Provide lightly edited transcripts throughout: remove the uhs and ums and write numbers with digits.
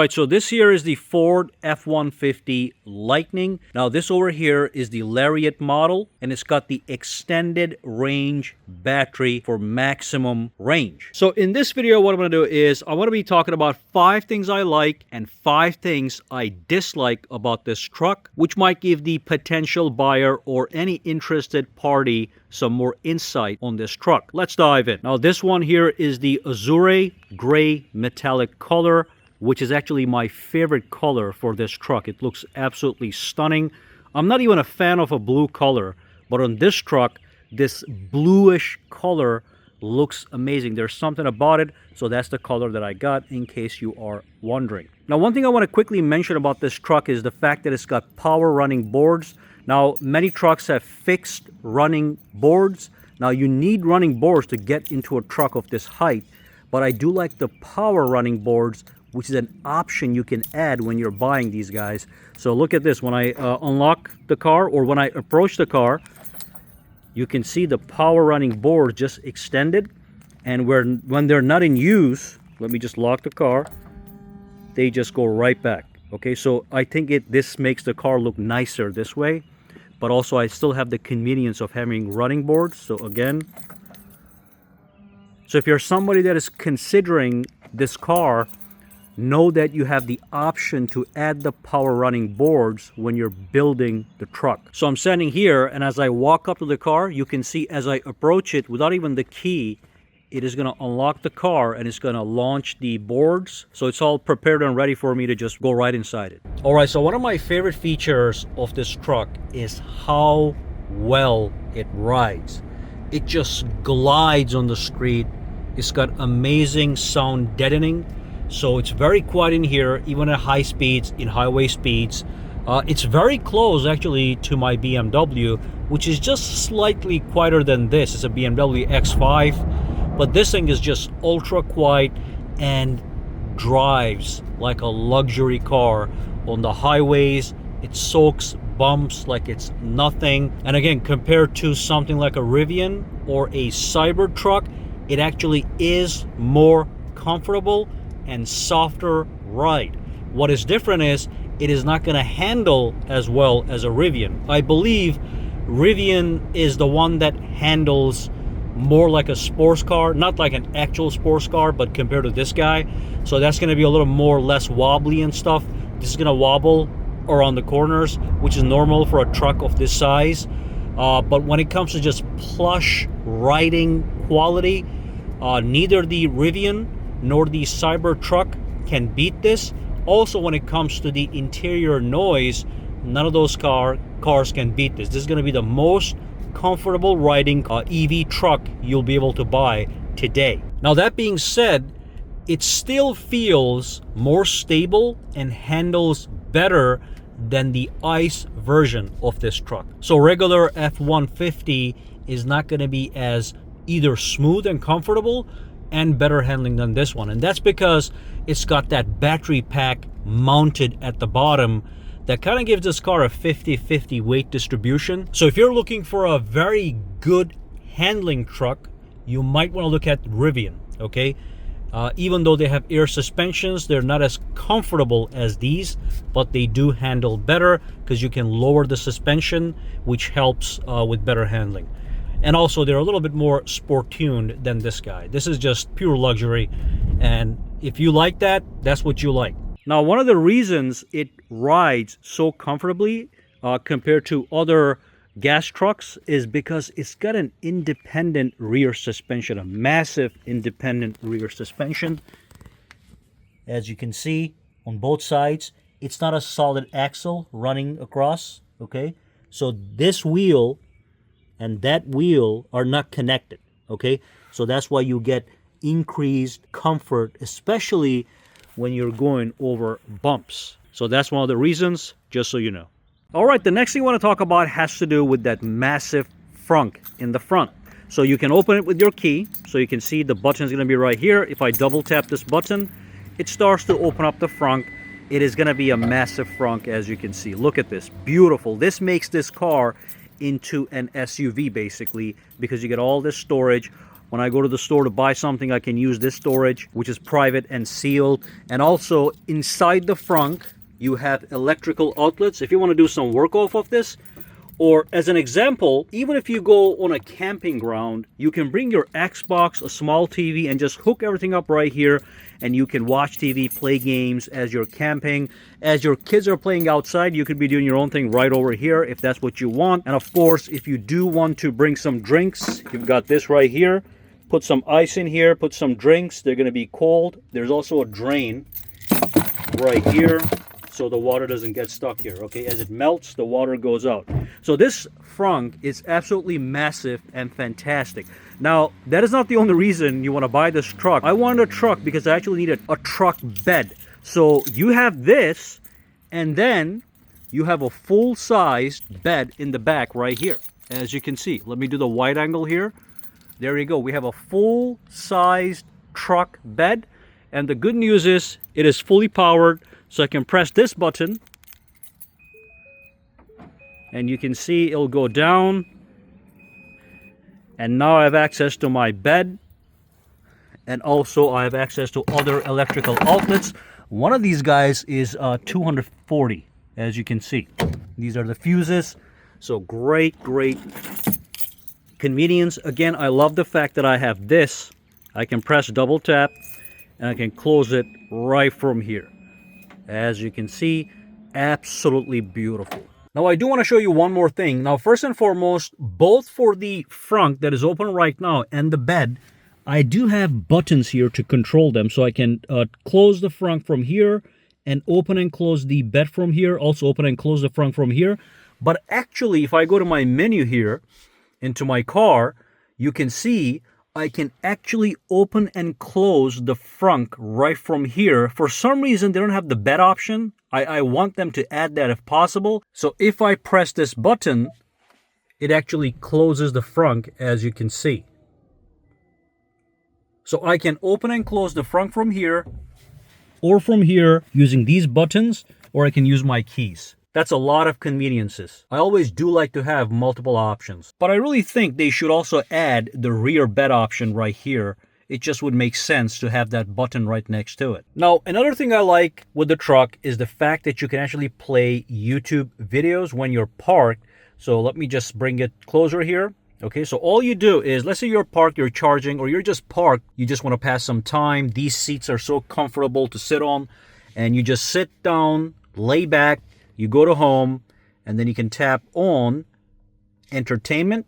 right, so this here is the Ford F150 Lightning. Now this over here is the Lariat model, and it's got the extended range battery for maximum range. So in this video, what I'm going to do is I want to be talking about 5 things I like and 5 things I dislike about this truck, which might give the potential buyer or any interested party some more insight on this truck. Let's dive in. Now this one here is the Azure Gray Metallic color, which is actually my favorite color for this truck. It looks absolutely stunning. I'm not even a fan of a blue color, but on this truck, this bluish color looks amazing. There's something about it, so that's the color that I got, in case you are wondering. Now, one thing I want to quickly mention about this truck is the fact that it's got power running boards. Now, many trucks have fixed running boards. Now, you need running boards to get into a truck of this height, but I do like the power running boards, which is an option you can add when you're buying these guys. So look at this. When I unlock the car, or when I approach the car, you can see the power running board just extended. And when they're not in use, let me just lock the car, they just go right back. Okay, so I think this makes the car look nicer this way, but also I still have the convenience of having running boards. So again, so if you're somebody that is considering this car, know that you have the option to add the power running boards when you're building the truck. So I'm standing here, and as I walk up to the car, you can see as I approach it, without even the key, it is going to unlock the car and it's going to launch the boards. So it's all prepared and ready for me to just go right inside it. All right, so one of my favorite features of this truck is how well it rides. It just glides on the street. It's got amazing sound deadening. So it's very quiet in here, even at high speeds, in highway speeds. It's very close actually to my BMW, which is just slightly quieter than this. It's a BMW X5, but this thing is just ultra quiet and drives like a luxury car on the highways. It soaks bumps like it's nothing. And again, compared to something like a Rivian or a Cybertruck, it actually is more comfortable and softer ride. What is different is it is not going to handle as well as a Rivian. I believe Rivian is the one that handles more like a sports car, not like an actual sports car, but compared to this guy. So that's going to be a little more less wobbly and stuff. This is going to wobble around the corners, which is normal for a truck of this size. But when it comes to just plush riding quality, neither the Rivian nor the Cybertruck can beat this. Also, when it comes to the interior noise, none of those cars can beat this. This is going to be the most comfortable riding EV truck you'll be able to buy today. Now, that being said, it still feels more stable and handles better than the ICE version of this truck. So regular F150 is not going to be as either smooth and comfortable and better handling than this one. And that's because it's got that battery pack mounted at the bottom that kind of gives this car a 50-50 weight distribution. So if you're looking for a very good handling truck, you might want to look at Rivian, okay? Even though they have air suspensions, they're not as comfortable as these, but they do handle better because you can lower the suspension, which helps with better handling. And also, they're a little bit more sport-tuned than this guy. This is just pure luxury. And if you like that, that's what you like. Now, one of the reasons it rides so comfortably compared to other gas trucks is because it's got an independent rear suspension, a massive independent rear suspension. As you can see on both sides, it's not a solid axle running across, okay? So this wheel and that wheel are not connected, okay? So that's why you get increased comfort, especially when you're going over bumps. So that's one of the reasons, just so you know. All right, the next thing I want to talk about has to do with that massive frunk in the front. So you can open it with your key. So you can see the button is going to be right here. If I double tap this button, it starts to open up the frunk. It is going to be a massive frunk, as you can see. Look at this, beautiful. This makes this car into an SUV basically, because you get all this storage. When I go to the store to buy something, I can use this storage, which is private and sealed. And also inside the frunk, you have electrical outlets if you want to do some work off of this. Or as an example, even if you go on a camping ground, you can bring your Xbox, a small TV, and just hook everything up right here. And you can watch TV, play games as you're camping. As your kids are playing outside, you could be doing your own thing right over here if that's what you want. And of course, if you do want to bring some drinks, you've got this right here. Put some ice in here, put some drinks. They're going to be cold. There's also a drain right here, so the water doesn't get stuck here, okay? As it melts, the water goes out. So this frunk is absolutely massive and fantastic. Now, that is not the only reason you want to buy this truck. I wanted a truck because I actually needed a truck bed. So you have this, and then you have a full-sized bed in the back right here, as you can see. Let me do the wide angle here. There you go. We have a full-sized truck bed. And the good news is it is fully powered. So I can press this button and you can see it'll go down. And now I have access to my bed. And also I have access to other electrical outlets. One of these guys is 240, as you can see. These are the fuses. So great convenience. Again, I love the fact that I have this. I can press double tap and I can close it right from here. As you can see, absolutely beautiful. Now I do want to show you one more thing. Now first and foremost, both for the frunk that is open right now and the bed, I do have buttons here to control them. So I can close the frunk from here and open and close the bed from here. Also open and close the frunk from here. But actually, if I go to my menu here, into my car, you can see I can actually open and close the frunk right from here. For some reason, they don't have the bed option. I want them to add that if possible. So if I press this button, it actually closes the frunk, as you can see. So I can open and close the frunk from here, or from here using these buttons, or I can use my keys. That's a lot of conveniences. I always do like to have multiple options. But I really think they should also add the rear bed option right here. It just would make sense to have that button right next to it. Now, another thing I like with the truck is the fact that you can actually play YouTube videos when you're parked. So let me just bring it closer here. Okay, so all you do is, let's say you're parked, you're charging, or you're just parked, you just want to pass some time. These seats are so comfortable to sit on, and you just sit down, lay back, you go to home, and then you can tap on entertainment.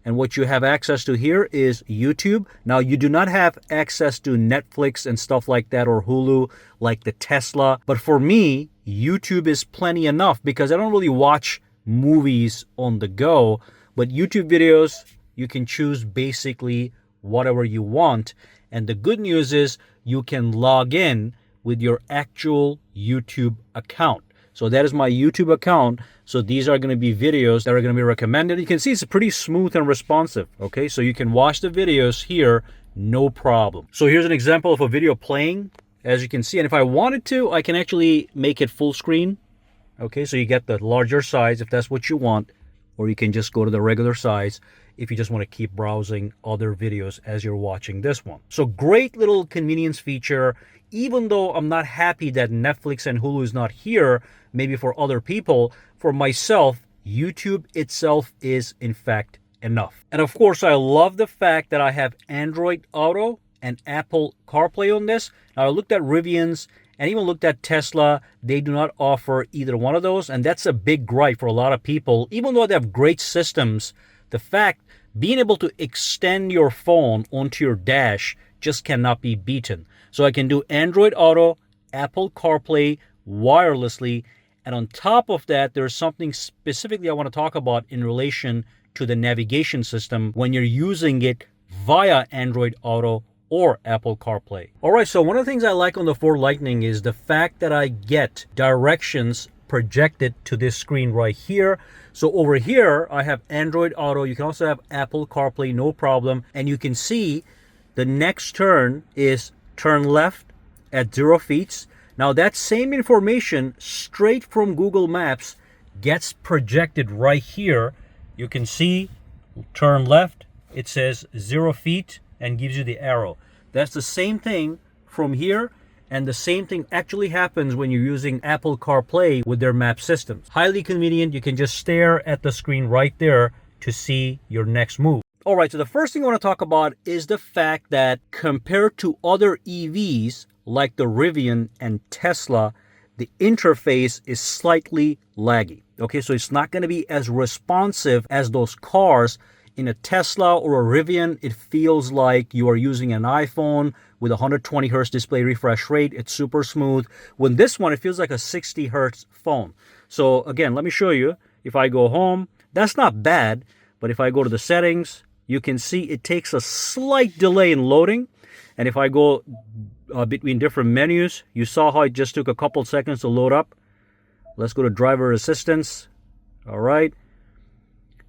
And what you have access to here is YouTube. Now, you do not have access to Netflix and stuff like that, or Hulu, like the Tesla. But for me, YouTube is plenty enough because I don't really watch movies on the go. But YouTube videos, you can choose basically whatever you want. And the good news is you can log in with your actual YouTube account. So that is my YouTube account. So these are going to be videos that are going to be recommended. You can see it's pretty smooth and responsive. Okay, so you can watch the videos here, no problem. So here's an example of a video playing, as you can see. And if I wanted to, I can actually make it full screen. Okay, so you get the larger size if that's what you want. Or you can just go to the regular size if you just want to keep browsing other videos as you're watching this one. So great little convenience feature. Even though I'm not happy that Netflix and Hulu is not here, maybe for other people, for myself, YouTube itself is in fact enough. And of course, I love the fact that I have Android Auto and Apple CarPlay on this. Now, I looked at Rivian's and even looked at Tesla. They do not offer either one of those. And that's a big gripe for a lot of people. Even though they have great systems, the fact being able to extend your phone onto your dash just cannot be beaten. So I can do Android Auto, Apple CarPlay wirelessly. And on top of that, there's something specifically I want to talk about in relation to the navigation system when you're using it via Android Auto or Apple CarPlay. All right, so one of the things I like on the Ford Lightning is the fact that I get directions projected to this screen right here. So over here, I have Android Auto. You can also have Apple CarPlay, no problem. And you can see the next turn is turn left at 0 feet. Now that same information straight from Google Maps gets projected right here. You can see turn left. It says 0 feet. and gives you the arrow. That's the same thing from here, and the same thing actually happens when you're using Apple CarPlay with their map systems. Highly convenient. You can just stare at the screen right there to see your next move. All right, so the first thing I want to talk about is the fact that compared to other EVs like the Rivian and Tesla, the interface is slightly laggy. Okay, so it's not going to be as responsive as those cars. In a Tesla or a Rivian, it feels like you are using an iPhone with 120 hertz display refresh rate. It's super smooth. When this one, it feels like a 60 hertz phone. So again, let me show you. If I go home, that's not bad. But if I go to the settings, you can see it takes a slight delay in loading. And if I go between different menus, you saw how it just took a couple seconds to load up. Let's go to driver assistance. All right.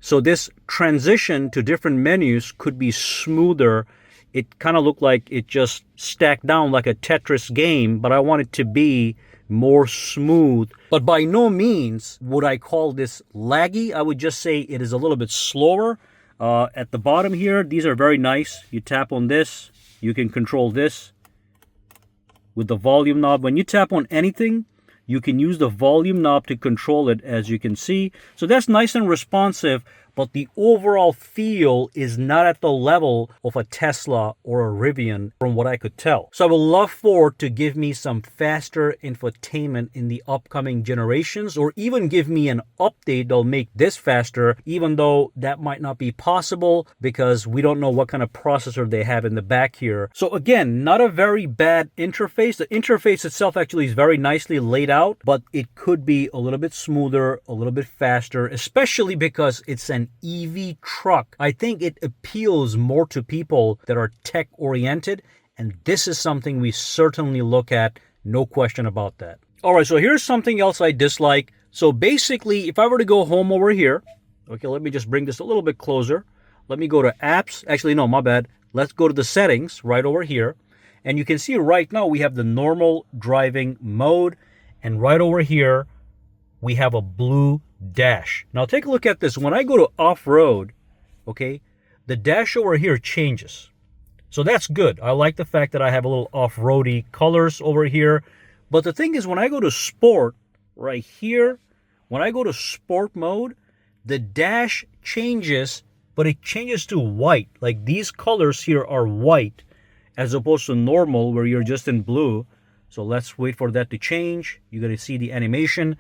So this transition to different menus could be smoother. It kind of looked like it just stacked down like a Tetris game, but I want it to be more smooth. But by no means would I call this laggy. I would just say it is a little bit slower. At the bottom here, these are very nice. You tap on this, you can control this with the volume knob. When you tap on anything, you can use the volume knob to control it, as you can see. So that's nice and responsive, but the overall feel is not at the level of a Tesla or a Rivian from what I could tell. So I would love Ford to give me some faster infotainment in the upcoming generations, or even give me an update that'll make this faster, even though that might not be possible because we don't know what kind of processor they have in the back here. So again, not a very bad interface. The interface itself actually is very nicely laid out, but it could be a little bit smoother, a little bit faster, especially because it's an EV truck. I think it appeals more to people that are tech oriented, and this is something we certainly look at, no question about that. All right, so here's something else I dislike. So basically, if I were to go home over here, okay, let me just bring this a little bit closer. Let me go to apps. Actually, no, my bad. Let's go to the settings right over here. And you can see right now we have the normal driving mode, and right over here we have a blue dash. Now take a look at this. When I go to off-road, okay, the dash over here changes. So that's good. I like the fact that I have a little off-roady colors over here. But the thing is, when I go to sport, right here, when I go to sport mode, the dash changes, but it changes to white. Like these colors here are white, as opposed to normal where you're just in blue. So let's wait for that to change. You're going to see the animation.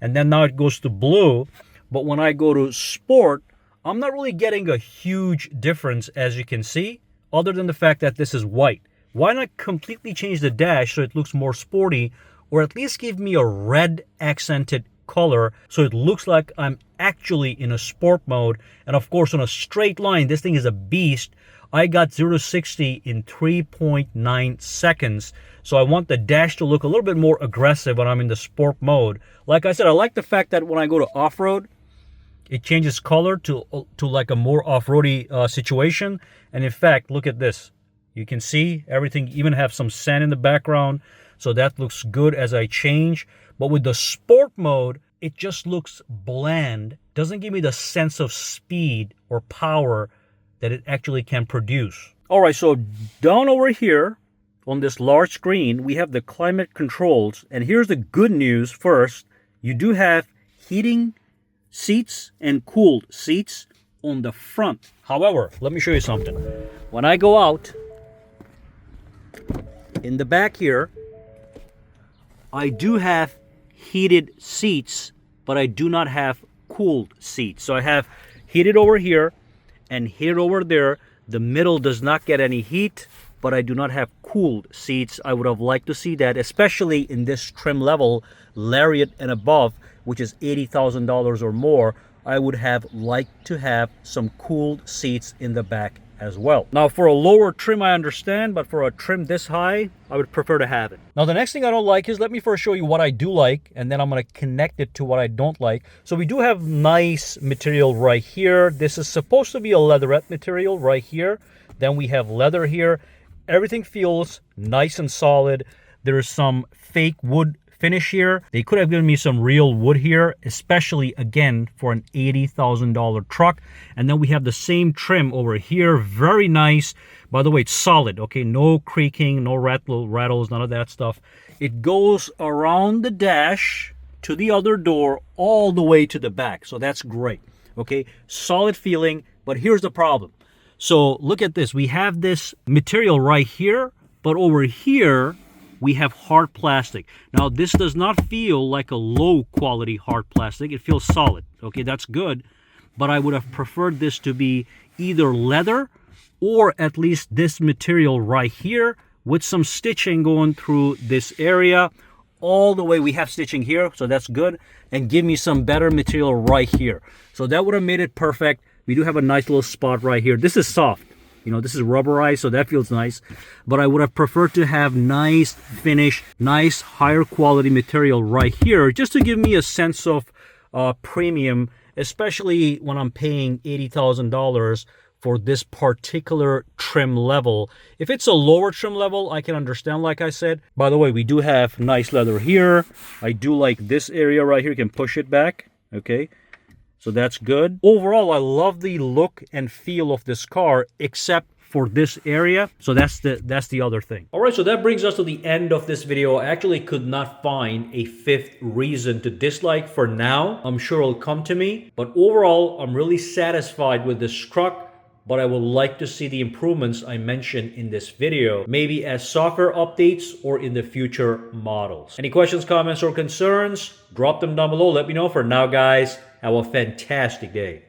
And then now it goes to blue. But when I go to sport, I'm not really getting a huge difference, as you can see, other than the fact that this is white. Why not completely change the dash so it looks more sporty, or at least give me a red accented color so it looks like I'm actually in a sport mode. And of course, on a straight line, this thing is a beast. I got 0 to 60 in 3.9 seconds. So I want the dash to look a little bit more aggressive when I'm in the sport mode. Like I said, I like the fact that when I go to off-road, it changes color to like a more off-roady situation. And in fact, look at this. You can see everything, even have some sand in the background. So that looks good as I change. But with the sport mode, it just looks bland. Doesn't give me the sense of speed or power that it actually can produce. All right, so down over here on this large screen, we have the climate controls. And here's the good news first. You do have heating seats and cooled seats on the front. However, let me show you something. When I go out, in the back here, I do have heated seats, but I do not have cooled seats. So I have heated over here and heated over there. The middle does not get any heat, but I do not have cooled seats. I would have liked to see that, especially in this trim level, Lariat and above, which is $80,000 or more. I would have liked to have some cooled seats in the back as well. Now for a lower trim, I understand, but for a trim this high, I would prefer to have it. Now the next thing I don't like is, let me first show you what I do like, and then I'm going to connect it to what I don't like. So we do have nice material right here. This is supposed to be a leatherette material right here. Then we have leather here. Everything feels nice and solid. There is some fake wood finish here. They could have given me some real wood here, especially again for an $80,000 truck. And then we have the same trim over here, very nice. By the way, it's solid, okay? No creaking, no rattles, none of that stuff. It goes around the dash to the other door all the way to the back, so that's great. Okay, solid feeling. But here's the problem. So look at this. We have this material right here, but over here we have hard plastic. Now this does not feel like a low quality hard plastic. It feels solid. Okay, that's good. But I would have preferred this to be either leather or at least this material right here with some stitching going through this area all the way. We have stitching here, so that's good. And give me some better material right here. So that would have made it perfect. We do have a nice little spot right here. This is soft. You know, this is rubberized, so that feels nice. But I would have preferred to have nice finish, nice higher quality material right here, just to give me a sense of premium, especially when I'm paying $80,000 for this particular trim level. If it's a lower trim level, I can understand, like I said. By the way, we do have nice leather here. I do like this area right here. You can push it back, okay? So that's good. Overall, I love the look and feel of this car, except for this area. So that's the other thing. All right, so that brings us to the end of this video. I actually could not find a fifth reason to dislike for now. I'm sure it'll come to me. But overall, I'm really satisfied with this truck. But I would like to see the improvements I mentioned in this video, maybe as software updates or in the future models. Any questions, comments, or concerns? Drop them down below. Let me know. For now, guys, have a fantastic day.